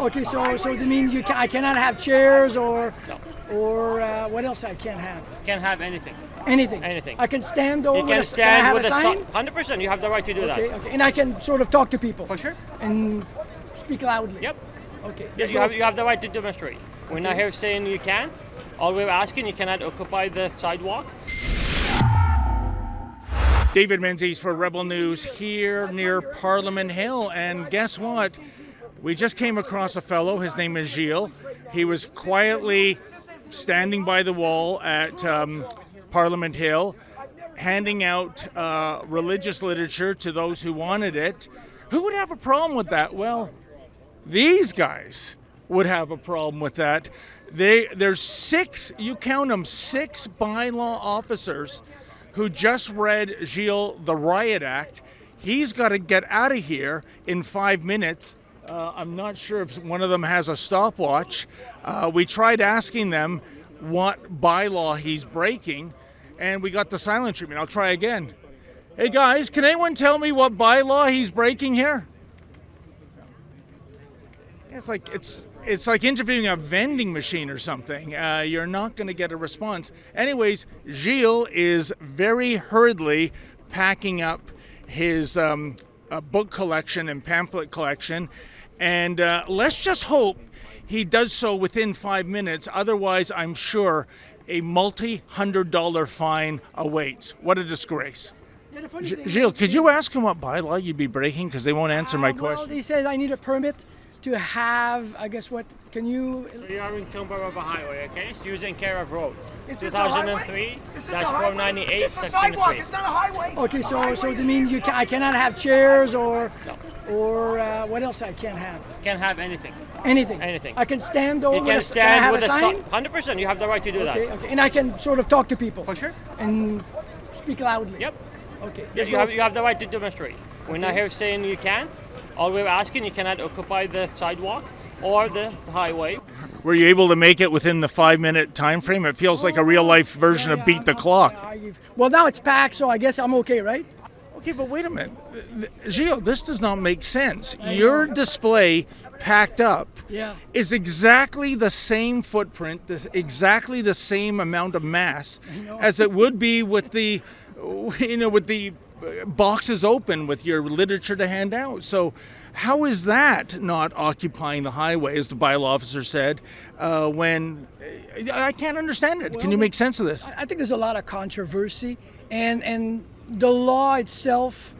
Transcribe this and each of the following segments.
Okay, so you mean I cannot have chairs or No. what else I can't have? Can't have anything. Anything. Anything. I can stand over. You can can I stand have with a sign? 100%. You have the right to do Okay, that. okay, and I can sort of talk to people. For sure. And speak loudly. Yep. Okay. Yes, you have the right to demonstrate. We're not here saying you can't. All we're asking, you cannot occupy the sidewalk. David Menzies for Rebel News here near Parliament Hill. And guess what? We just came across a fellow. His name is Gilles. He was quietly standing by the wall at Parliament Hill, handing out religious literature to those who wanted it. Who would have a problem with that? Well, these guys would have a problem with that. There's 6, you count them, 6 bylaw officers who just read Gilles the Riot Act. He's got to get out of here in 5 minutes. I'm not sure if one of them has a stopwatch. We tried asking them what bylaw he's breaking, and we got the silent treatment. I'll try again. Hey guys, can anyone tell me what bylaw he's breaking here? It's like interviewing a vending machine or something. You're not going to get a response. Anyways, Gilles is very hurriedly packing up his book collection and pamphlet collection, and let's just hope he does so within 5 minutes. Otherwise, I'm sure a multi-$100 fine awaits. What a disgrace. Yeah, Gilles, could you ask him what bylaw you'd be breaking? Because they won't answer my question. Well, he says I need a permit to have, I guess what, can you... So you are in Kilmborough Highway, okay? It's using care of road. Is this a highway? 2003-498, It's a section sidewalk, 3. it's not a highway. Okay, so you mean I cannot have chairs or what else I can't have? Can't have anything. Anything. Anything. I can stand over. You can can I stand have with a sign? 100%. You have the right to do Okay, that. okay, and I can sort of talk to people. For sure. And speak loudly. Yep. Okay. Yes, you have the right to demonstrate. We're not here saying you can't. All we're asking, you cannot occupy the sidewalk or the highway. Were you able to make it within the 5-minute time frame? It feels like a real-life version of Beat the Clock. Well, now it's packed, so I guess I'm okay, right? Okay, but wait a minute. Gilles, this does not make sense. Your display packed up is exactly the same footprint, exactly the same amount of mass as it would be with the, with the boxes open with your literature to hand out. So how is that not occupying the highway, as the bylaw officer said, when I can't understand it? Can you make sense of this? I think there's a lot of controversy, and the law itself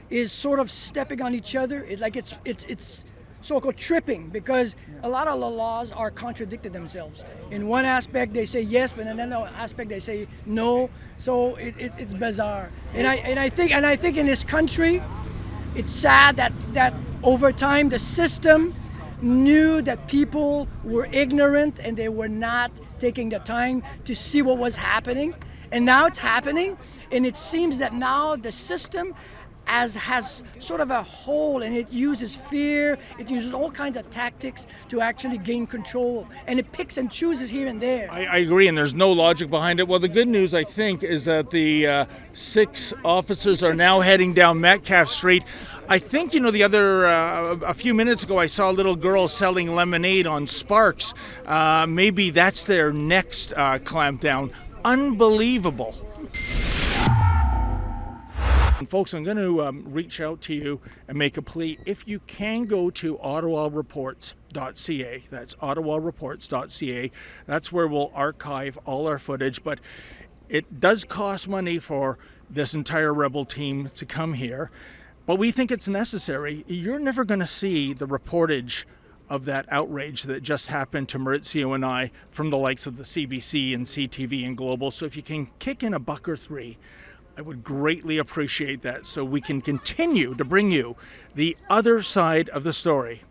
is sort of stepping on each other. It's like it's so-called tripping, because a lot of the laws are contradicting themselves. In one aspect they say yes, but in another aspect they say no. So it's bizarre. And I think in this country, it's sad that over time the system knew that people were ignorant and they were not taking the time to see what was happening. And now it's happening, and it seems that now the system has sort of a hole, and it uses fear, it uses all kinds of tactics to actually gain control, and it picks and chooses here and there. I agree, and there's no logic behind it. Well, the good news, I think, is that the 6 officers are now heading down Metcalfe Street. I think, the other, a few minutes ago, I saw a little girl selling lemonade on Sparks. Maybe that's their next clampdown. Unbelievable. And folks, I'm going to reach out to you and make a plea. If you can go to ottawareports.ca, that's ottawareports.ca, that's where we'll archive all our footage, but it does cost money for this entire Rebel team to come here, but we think it's necessary. You're never going to see the reportage of that outrage that just happened to Maurizio and I from the likes of the CBC and CTV and Global. So if you can kick in $1 or $3, I would greatly appreciate that, so we can continue to bring you the other side of the story.